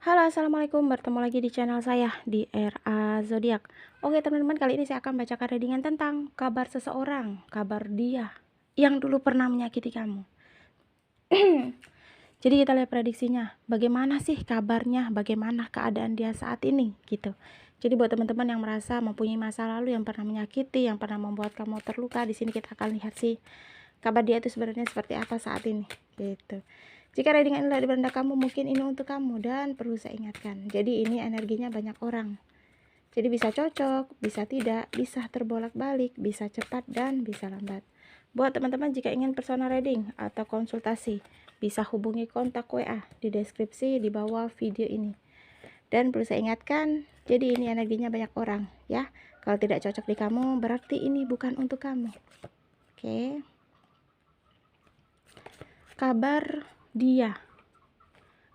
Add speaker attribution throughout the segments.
Speaker 1: Halo, assalamualaikum. Bertemu lagi di channel saya di RA Zodiak. Oke, teman-teman, kali ini saya akan bacakan readingan tentang kabar seseorang, kabar dia yang dulu pernah menyakiti kamu. Jadi kita lihat prediksinya. Bagaimana sih kabarnya? Bagaimana keadaan dia saat ini? Gitu. Jadi buat teman-teman yang merasa mempunyai masa lalu yang pernah menyakiti, yang pernah membuat kamu terluka, di sini kita akan lihat sih kabar dia itu sebenarnya seperti apa saat ini. Gitu. Jika readingan ini di beranda kamu, mungkin ini untuk kamu dan perlu saya ingatkan. Jadi ini energinya banyak orang. Jadi bisa cocok, bisa tidak, bisa terbolak-balik, bisa cepat dan bisa lambat. Buat teman-teman jika ingin personal reading atau konsultasi, bisa hubungi kontak WA di deskripsi di bawah video ini. Dan perlu saya ingatkan, jadi ini energinya banyak orang ya. Kalau tidak cocok di kamu, berarti ini bukan untuk kamu. Oke. Kabar dia.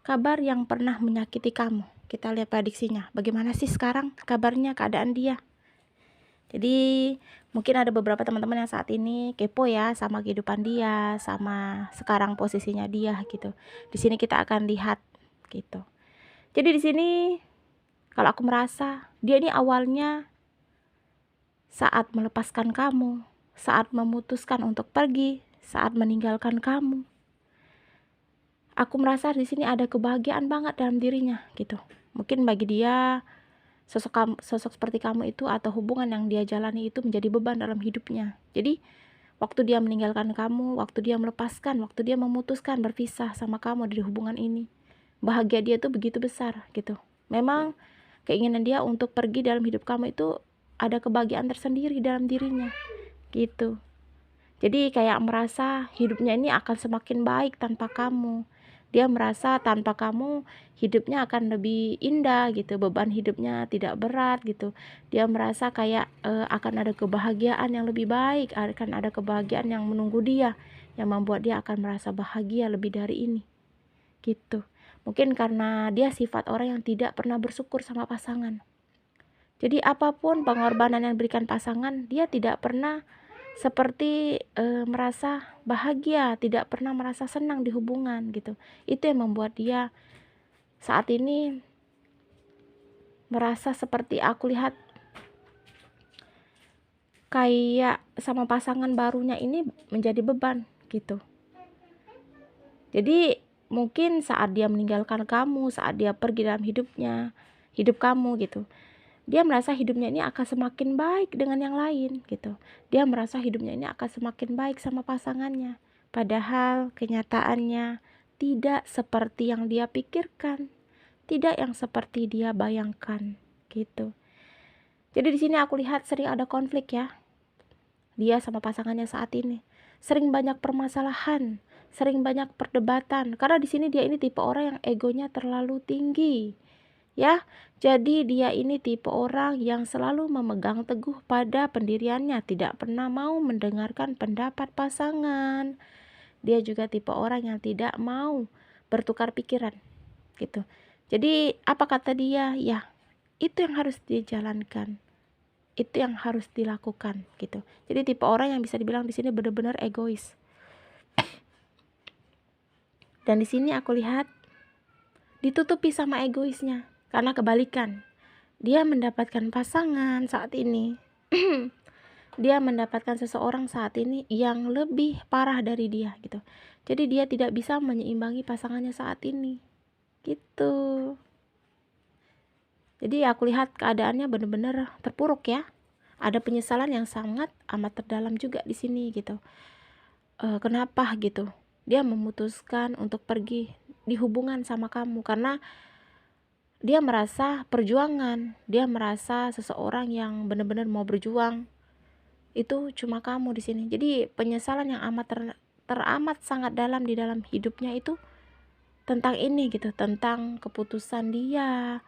Speaker 1: Kabar yang pernah menyakiti kamu. Kita lihat prediksinya. Bagaimana sih sekarang kabarnya, keadaan dia? Jadi mungkin ada beberapa teman-teman yang saat ini kepo ya sama kehidupan dia, sama sekarang posisinya dia gitu. Di sini kita akan lihat gitu. Jadi di sini kalau aku merasa dia ini awalnya saat melepaskan kamu, saat memutuskan untuk pergi, saat meninggalkan kamu. Aku merasa di sini ada kebahagiaan banget dalam dirinya gitu. Mungkin bagi dia sosok seperti kamu itu atau hubungan yang dia jalani itu menjadi beban dalam hidupnya. Jadi waktu dia meninggalkan kamu, waktu dia melepaskan, waktu dia memutuskan berpisah sama kamu dari hubungan ini, bahagia dia tuh begitu besar gitu. Memang keinginan dia untuk pergi dalam hidup kamu itu ada kebahagiaan tersendiri dalam dirinya gitu. Jadi kayak merasa hidupnya ini akan semakin baik tanpa kamu. Dia merasa tanpa kamu hidupnya akan lebih indah gitu, beban hidupnya tidak berat gitu. Dia merasa kayak akan ada kebahagiaan yang lebih baik, akan ada kebahagiaan yang menunggu dia, yang membuat dia akan merasa bahagia lebih dari ini gitu. Mungkin karena dia sifat orang yang tidak pernah bersyukur sama pasangan. Jadi apapun pengorbanan yang diberikan pasangan, dia tidak pernah seperti merasa bahagia, tidak pernah merasa senang di hubungan gitu. Itu yang membuat dia saat ini merasa seperti aku lihat kayak sama pasangan barunya ini menjadi beban gitu. Jadi mungkin saat dia meninggalkan kamu, saat dia pergi dalam hidup kamu gitu, dia merasa hidupnya ini akan semakin baik dengan yang lain gitu. Dia merasa hidupnya ini akan semakin baik sama pasangannya. Padahal kenyataannya tidak seperti yang dia pikirkan, tidak yang seperti dia bayangkan gitu. Jadi di sini aku lihat sering ada konflik ya. Dia sama pasangannya saat ini. Sering banyak permasalahan, sering banyak perdebatan karena di sini dia ini tipe orang yang egonya terlalu tinggi. Ya, jadi dia ini tipe orang yang selalu memegang teguh pada pendiriannya, tidak pernah mau mendengarkan pendapat pasangan. Dia juga tipe orang yang tidak mau bertukar pikiran, gitu. Jadi apa kata dia? Ya, itu yang harus dijalankan. Itu yang harus dilakukan, gitu. Jadi tipe orang yang bisa dibilang di sini benar-benar egois. Dan di sini aku lihat ditutupi sama egoisnya. Karena kebalikan, dia mendapatkan pasangan saat ini. Dia mendapatkan seseorang saat ini yang lebih parah dari dia gitu. Jadi dia tidak bisa menyeimbangi pasangannya saat ini. Gitu. Jadi aku lihat keadaannya benar-benar terpuruk ya. Ada penyesalan yang sangat amat terdalam juga di sini gitu. Kenapa gitu? Dia memutuskan untuk pergi di hubungan sama kamu karena dia merasa perjuangan, dia merasa seseorang yang benar-benar mau berjuang itu cuma kamu di sini. Jadi penyesalan yang teramat sangat dalam di dalam hidupnya itu tentang ini gitu, tentang keputusan dia,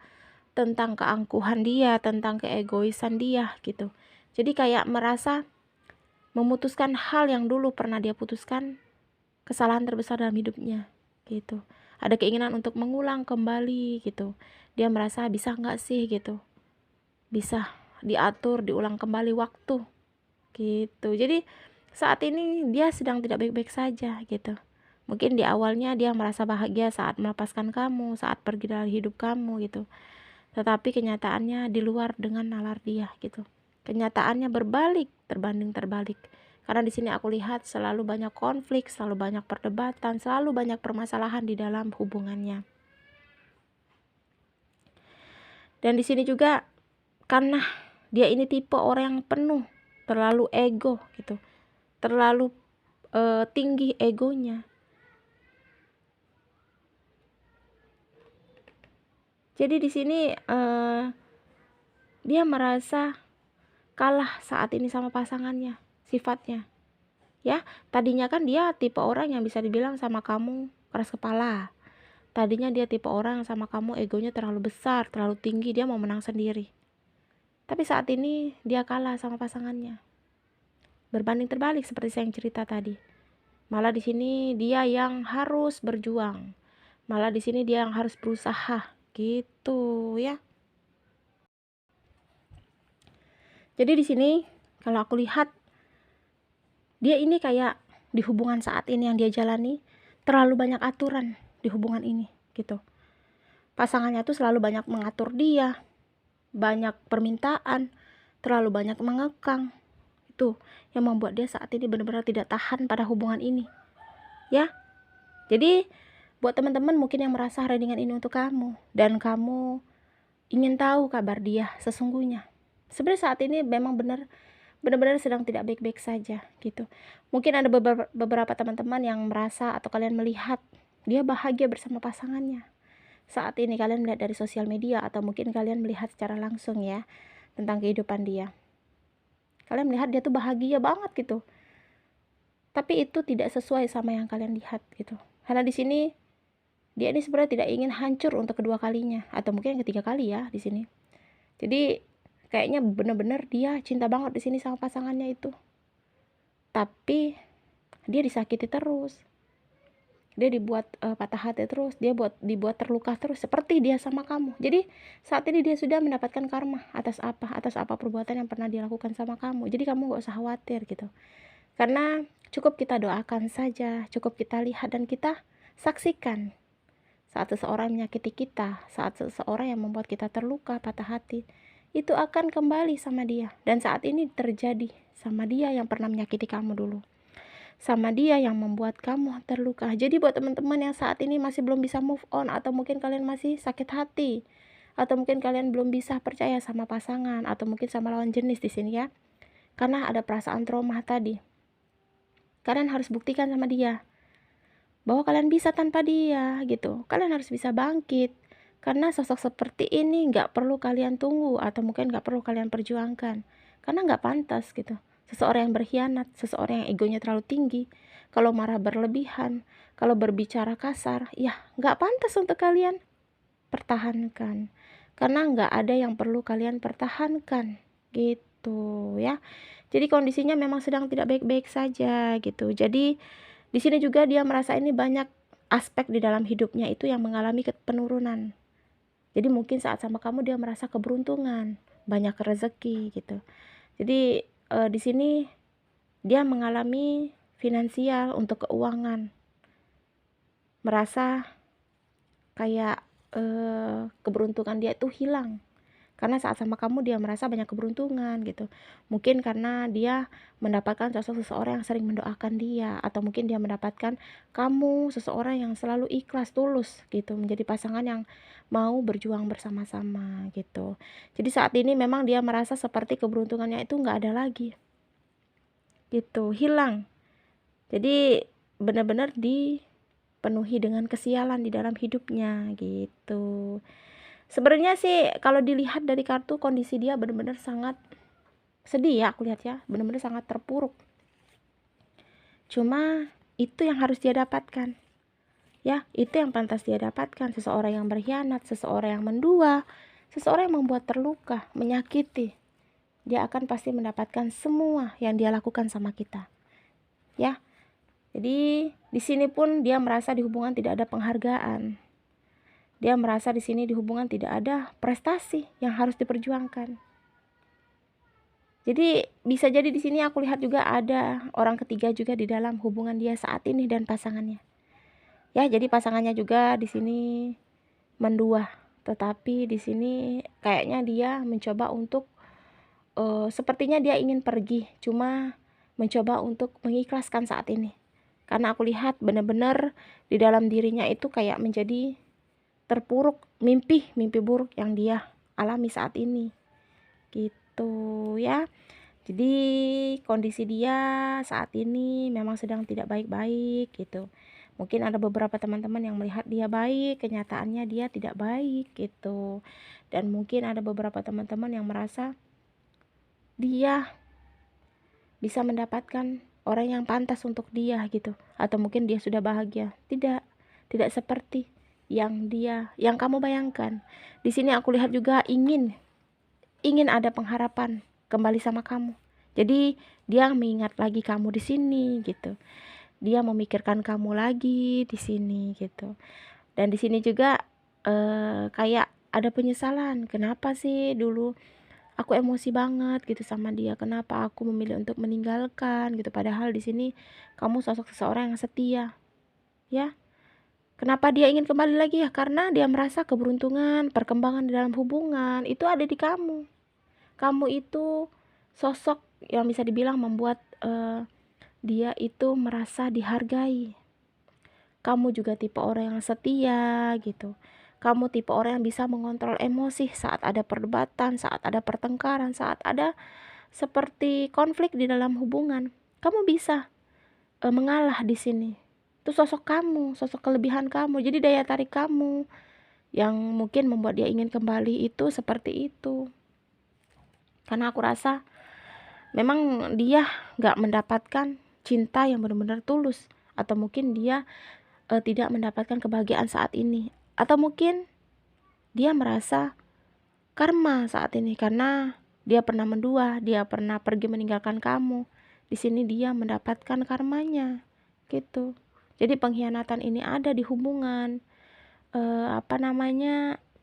Speaker 1: tentang keangkuhan dia, tentang keegoisan dia gitu. Jadi kayak merasa memutuskan hal yang dulu pernah dia putuskan, kesalahan terbesar dalam hidupnya gitu. Ada keinginan untuk mengulang kembali gitu. Dia merasa bisa nggak sih gitu, bisa diatur, diulang kembali waktu gitu. Jadi saat ini dia sedang tidak baik-baik saja gitu. Mungkin di awalnya dia merasa bahagia saat melepaskan kamu, saat pergi dari hidup kamu gitu. Tetapi kenyataannya di luar dengan nalar dia gitu. Kenyataannya berbalik, terbanding terbalik. Karena di sini aku lihat selalu banyak konflik, selalu banyak perdebatan, selalu banyak permasalahan di dalam hubungannya. Dan di sini juga karena dia ini tipe orang yang penuh, terlalu ego gitu. Terlalu tinggi egonya. Jadi di sini dia merasa kalah saat ini sama pasangannya, sifatnya. Ya, tadinya kan dia tipe orang yang bisa dibilang sama kamu keras kepala. Tadinya dia tipe orang yang sama kamu egonya terlalu besar, terlalu tinggi, dia mau menang sendiri. Tapi saat ini dia kalah sama pasangannya. Berbanding terbalik seperti saya yang cerita tadi. Malah di sini dia yang harus berjuang. Malah di sini dia yang harus berusaha gitu ya. Jadi di sini kalau aku lihat dia ini kayak di hubungan saat ini yang dia jalani terlalu banyak aturan di hubungan ini gitu. Pasangannya tuh selalu banyak mengatur dia, banyak permintaan, terlalu banyak mengekang. Itu yang membuat dia saat ini benar-benar tidak tahan pada hubungan ini. Ya. Jadi buat teman-teman mungkin yang merasa readingan ini untuk kamu dan kamu ingin tahu kabar dia sesungguhnya. Sebenarnya saat ini memang benar-benar sedang tidak baik-baik saja gitu. Mungkin ada beberapa teman-teman yang merasa atau kalian melihat dia bahagia bersama pasangannya. Saat ini kalian melihat dari sosial media atau mungkin kalian melihat secara langsung ya tentang kehidupan dia. Kalian melihat dia tuh bahagia banget gitu. Tapi itu tidak sesuai sama yang kalian lihat gitu. Karena di sini dia ini sebenarnya tidak ingin hancur untuk kedua kalinya atau mungkin yang ketiga kali ya di sini. Jadi kayaknya benar-benar dia cinta banget di sini sama pasangannya itu. Tapi dia disakiti terus. Dia dibuat patah hati terus, dia dibuat terluka terus seperti dia sama kamu. Jadi saat ini dia sudah mendapatkan karma atas apa perbuatan yang pernah dilakukan sama kamu. Jadi kamu gak usah khawatir gitu. Karena cukup kita doakan saja, cukup kita lihat dan kita saksikan saat seseorang menyakiti kita, saat seseorang yang membuat kita terluka, patah hati, itu akan kembali sama dia. Dan saat ini terjadi sama dia yang pernah menyakiti kamu dulu, sama dia yang membuat kamu terluka. Jadi buat teman-teman yang saat ini masih belum bisa move on, atau mungkin kalian masih sakit hati, atau mungkin kalian belum bisa percaya sama pasangan, atau mungkin sama lawan jenis di sini ya, karena ada perasaan trauma tadi, kalian harus buktikan sama dia bahwa kalian bisa tanpa dia gitu. Kalian harus bisa bangkit. Karena sosok seperti ini gak perlu kalian tunggu atau mungkin gak perlu kalian perjuangkan. Karena gak pantas gitu. Seseorang yang berkhianat, seseorang yang egonya terlalu tinggi, kalau marah berlebihan, kalau berbicara kasar, ya gak pantas untuk kalian pertahankan. Karena gak ada yang perlu kalian pertahankan gitu ya. Jadi kondisinya memang sedang tidak baik-baik saja gitu. Jadi di sini juga dia merasa ini banyak aspek di dalam hidupnya itu yang mengalami penurunan. Jadi mungkin saat sama kamu dia merasa keberuntungan, banyak rezeki gitu. Jadi di sini dia mengalami finansial untuk keuangan. Merasa kayak keberuntungan dia itu hilang. Karena saat sama kamu dia merasa banyak keberuntungan gitu. Mungkin karena dia mendapatkan sosok seseorang yang sering mendoakan dia, atau mungkin dia mendapatkan kamu seseorang yang selalu ikhlas tulus gitu, menjadi pasangan yang mau berjuang bersama-sama gitu. Jadi saat ini memang dia merasa seperti keberuntungannya itu nggak ada lagi gitu, hilang. Jadi benar-benar dipenuhi dengan kesialan di dalam hidupnya gitu. Sebenarnya sih kalau dilihat dari kartu kondisi dia benar-benar sangat sedih ya, aku lihat ya, benar-benar sangat terpuruk. Cuma itu yang harus dia dapatkan. Ya, itu yang pantas dia dapatkan. Seseorang yang berkhianat, seseorang yang mendua, seseorang yang membuat terluka, menyakiti. Dia akan pasti mendapatkan semua yang dia lakukan sama kita. Ya. Jadi di sini pun dia merasa di hubungan tidak ada penghargaan. Dia merasa di sini di hubungan tidak ada prestasi yang harus diperjuangkan. Jadi bisa jadi di sini aku lihat juga ada orang ketiga juga di dalam hubungan dia saat ini dan pasangannya. Ya, jadi pasangannya juga di sini mendua, tetapi di sini kayaknya dia mencoba untuk sepertinya dia ingin pergi, cuma mencoba untuk mengikhlaskan saat ini. Karena aku lihat benar-benar di dalam dirinya itu kayak menjadi terpuruk, mimpi buruk yang dia alami saat ini. Gitu ya. Jadi kondisi dia saat ini memang sedang tidak baik-baik gitu. Mungkin ada beberapa teman-teman yang melihat dia baik, kenyataannya dia tidak baik gitu. Dan mungkin ada beberapa teman-teman yang merasa dia bisa mendapatkan orang yang pantas untuk dia gitu, atau mungkin dia sudah bahagia. Tidak seperti yang kamu bayangkan. Di sini aku lihat juga ingin ada pengharapan kembali sama kamu. Jadi dia mengingat lagi kamu di sini gitu. Dia memikirkan kamu lagi di sini gitu. Dan di sini juga kayak ada penyesalan. Kenapa sih dulu aku emosi banget gitu sama dia, kenapa aku memilih untuk meninggalkan gitu, padahal di sini kamu sosok seseorang yang setia ya. Kenapa dia ingin kembali lagi ya? Karena dia merasa keberuntungan, perkembangan di dalam hubungan itu ada di kamu. Kamu itu sosok yang bisa dibilang membuat dia itu merasa dihargai. Kamu juga tipe orang yang setia gitu. Kamu tipe orang yang bisa mengontrol emosi saat ada perdebatan, saat ada pertengkaran, saat ada seperti konflik di dalam hubungan. Kamu bisa mengalah di sini. Itu sosok kamu, sosok kelebihan kamu. Jadi daya tarik kamu yang mungkin membuat dia ingin kembali itu seperti itu. Karena aku rasa memang dia gak mendapatkan cinta yang benar-benar tulus, atau mungkin dia tidak mendapatkan kebahagiaan saat ini, atau mungkin dia merasa karma saat ini karena dia pernah mendua, dia pernah pergi meninggalkan kamu. Di sini dia mendapatkan karmanya gitu. Jadi pengkhianatan ini ada di hubungan,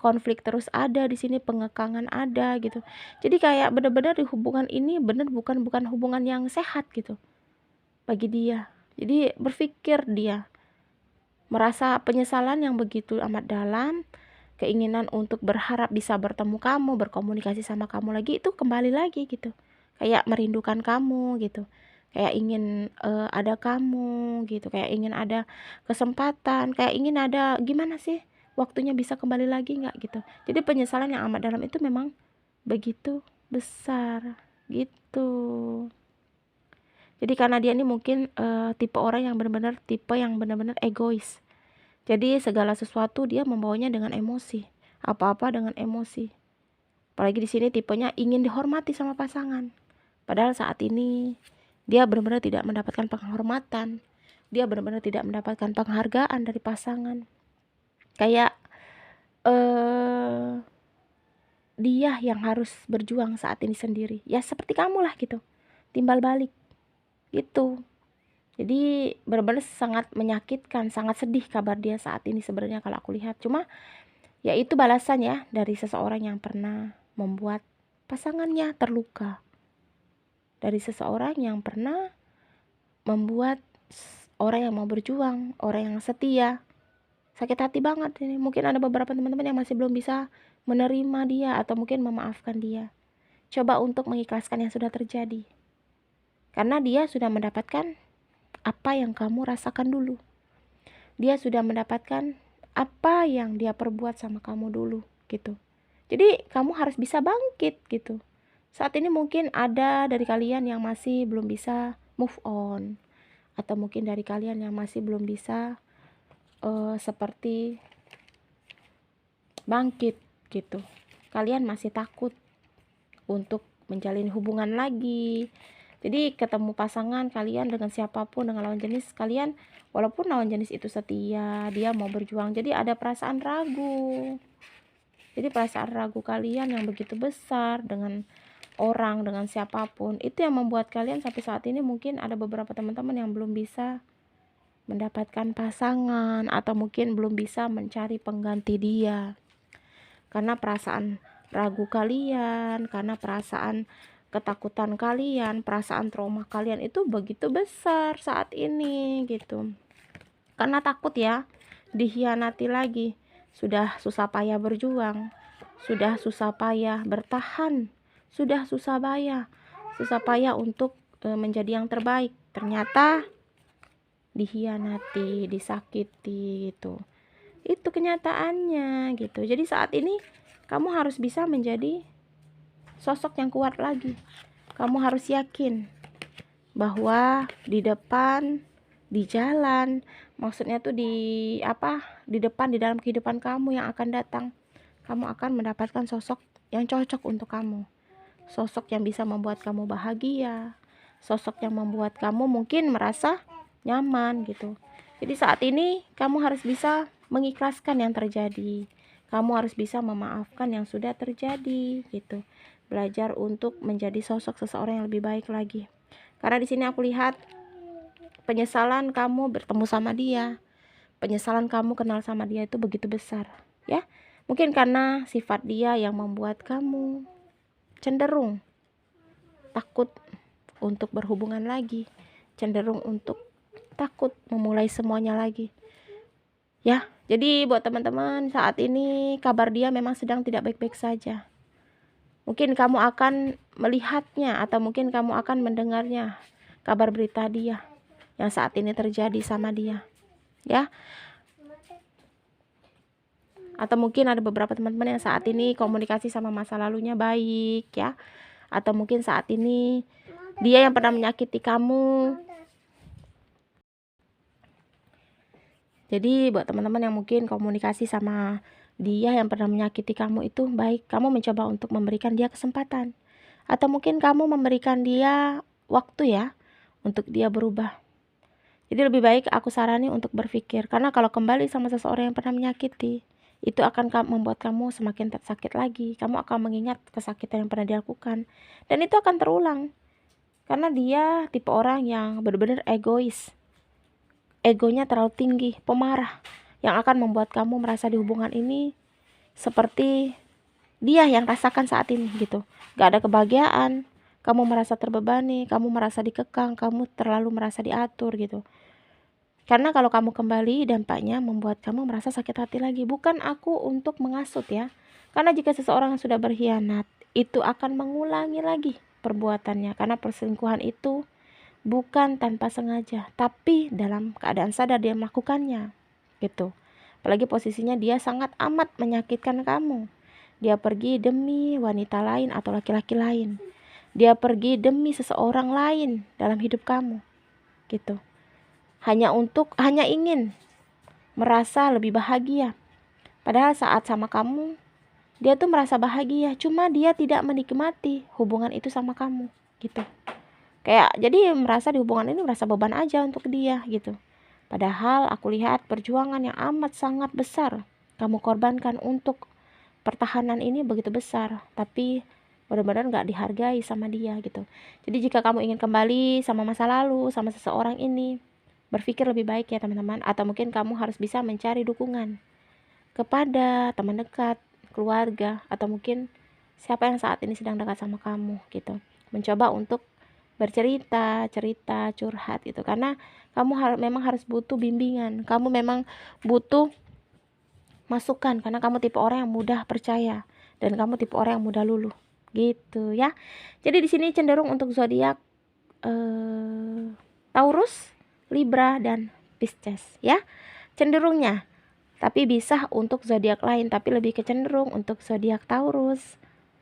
Speaker 1: konflik terus ada di sini, pengekangan ada gitu. Jadi kayak benar-benar di hubungan ini bukan hubungan yang sehat gitu bagi dia. Jadi berpikir dia merasa penyesalan yang begitu amat dalam, keinginan untuk berharap bisa bertemu kamu, berkomunikasi sama kamu lagi, itu kembali lagi gitu. Kayak merindukan kamu gitu. Kayak ingin ada kamu gitu, kayak ingin ada kesempatan, kayak ingin ada gimana sih waktunya bisa kembali lagi nggak gitu. Jadi penyesalan yang amat dalam itu memang begitu besar gitu. Jadi karena dia ini mungkin tipe yang benar-benar egois. Jadi segala sesuatu dia membawanya dengan emosi, apa-apa dengan emosi. Apalagi di sini tipenya ingin dihormati sama pasangan. Padahal saat ini dia benar-benar tidak mendapatkan penghormatan. Dia benar-benar tidak mendapatkan penghargaan dari pasangan. Kayak dia yang harus berjuang saat ini sendiri. Ya seperti kamu lah gitu. Timbal balik gitu. Jadi benar-benar sangat menyakitkan, sangat sedih kabar dia saat ini sebenarnya kalau aku lihat. Cuma ya itu balasan ya dari seseorang yang pernah membuat pasangannya terluka. Dari seseorang yang pernah membuat orang yang mau berjuang, orang yang setia, sakit hati banget ini. Mungkin ada beberapa teman-teman yang masih belum bisa menerima dia atau mungkin memaafkan dia. Coba untuk mengikhlaskan yang sudah terjadi. Karena dia sudah mendapatkan apa yang kamu rasakan dulu. Dia sudah mendapatkan apa yang dia perbuat sama kamu dulu gitu. Jadi kamu harus bisa bangkit gitu. Saat ini mungkin ada dari kalian yang masih belum bisa move on, atau mungkin dari kalian yang masih belum bisa seperti bangkit gitu. Kalian masih takut untuk menjalin hubungan lagi. Jadi ketemu pasangan kalian dengan siapapun, dengan lawan jenis kalian, walaupun lawan jenis itu setia, dia mau berjuang, jadi ada perasaan ragu. Jadi perasaan ragu kalian yang begitu besar dengan orang, dengan siapapun, itu yang membuat kalian sampai saat ini mungkin ada beberapa teman-teman yang belum bisa mendapatkan pasangan, atau mungkin belum bisa mencari pengganti dia. Karena perasaan ragu kalian, karena perasaan ketakutan kalian, perasaan trauma kalian itu begitu besar saat ini gitu. Karena takut ya, dihianati lagi. Sudah susah payah berjuang, sudah susah payah bertahan, sudah susah payah untuk menjadi yang terbaik. Ternyata dihianati, disakiti gitu. Itu kenyataannya gitu. Jadi saat ini kamu harus bisa menjadi sosok yang kuat lagi. Kamu harus yakin bahwa di depan, di jalan, maksudnya tuh di depan, di dalam kehidupan kamu yang akan datang, kamu akan mendapatkan sosok yang cocok untuk kamu. Sosok yang bisa membuat kamu bahagia, sosok yang membuat kamu mungkin merasa nyaman gitu. Jadi saat ini kamu harus bisa mengikhlaskan yang terjadi. Kamu harus bisa memaafkan yang sudah terjadi gitu. Belajar untuk menjadi sosok seseorang yang lebih baik lagi. Karena di sini aku lihat penyesalan kamu bertemu sama dia, penyesalan kamu kenal sama dia itu begitu besar, ya. Mungkin karena sifat dia yang membuat kamu cenderung takut untuk berhubungan lagi, cenderung untuk takut memulai semuanya lagi. Ya, jadi buat teman-teman, saat ini kabar dia memang sedang tidak baik-baik saja. Mungkin kamu akan melihatnya atau mungkin kamu akan mendengarnya, kabar berita dia yang saat ini terjadi sama dia, ya. Atau mungkin ada beberapa teman-teman yang saat ini komunikasi sama masa lalunya baik, ya. Atau mungkin saat ini dia yang pernah menyakiti kamu. Jadi buat teman-teman yang mungkin komunikasi sama dia yang pernah menyakiti kamu itu baik, kamu mencoba untuk memberikan dia kesempatan. Atau mungkin kamu memberikan dia waktu ya, untuk dia berubah. Jadi lebih baik aku sarani untuk berpikir, karena kalau kembali sama seseorang yang pernah menyakiti, itu akan membuat kamu semakin sakit lagi. Kamu akan mengingat kesakitan yang pernah dilakukan, dan itu akan terulang. Karena dia tipe orang yang benar-benar egois. Egonya terlalu tinggi, pemarah, yang akan membuat kamu merasa di hubungan ini seperti dia yang rasakan saat ini gitu. Gak ada kebahagiaan, kamu merasa terbebani, kamu merasa dikekang, kamu terlalu merasa diatur gitu. Karena kalau kamu kembali, dampaknya membuat kamu merasa sakit hati lagi. Bukan aku untuk mengasut ya, karena jika seseorang sudah berkhianat, itu akan mengulangi lagi perbuatannya. Karena perselingkuhan itu bukan tanpa sengaja, tapi dalam keadaan sadar dia melakukannya gitu. Apalagi posisinya dia sangat amat menyakitkan kamu. Dia pergi demi wanita lain atau laki-laki lain. Dia pergi demi seseorang lain dalam hidup kamu gitu. Hanya ingin merasa lebih bahagia. Padahal saat sama kamu, dia tuh merasa bahagia, cuma dia tidak menikmati hubungan itu sama kamu gitu. Kayak jadi merasa di hubungan ini merasa beban aja untuk dia gitu. Padahal aku lihat perjuangan yang amat sangat besar kamu korbankan untuk pertahanan ini begitu besar, tapi benar-benar gak dihargai sama dia gitu. Jadi jika kamu ingin kembali sama masa lalu, sama seseorang ini, berpikir lebih baik ya teman-teman. Atau mungkin kamu harus bisa mencari dukungan kepada teman dekat, keluarga, atau mungkin siapa yang saat ini sedang dekat sama kamu gitu. Mencoba untuk bercerita, curhat gitu. Karena kamu memang harus butuh bimbingan, kamu memang butuh masukan, karena kamu tipe orang yang mudah percaya dan kamu tipe orang yang mudah luluh gitu ya. Jadi di sini cenderung untuk zodiak Taurus, Libra dan Pisces ya cenderungnya. Tapi bisa untuk zodiak lain, tapi lebih kecenderung untuk zodiak Taurus,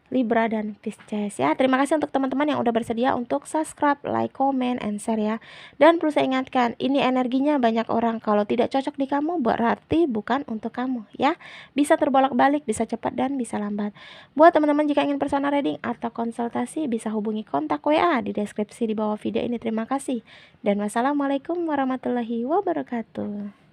Speaker 1: Libra dan Pisces ya. Terima kasih untuk teman-teman yang udah bersedia untuk subscribe, like, comment, and share ya. Dan perlu saya ingatkan, ini energinya banyak orang, kalau tidak cocok di kamu berarti bukan untuk kamu ya. Bisa terbolak-balik, bisa cepat dan bisa lambat. Buat teman-teman jika ingin personal reading atau konsultasi, bisa hubungi kontak WA di deskripsi di bawah video ini. Terima kasih dan wassalamualaikum warahmatullahi wabarakatuh.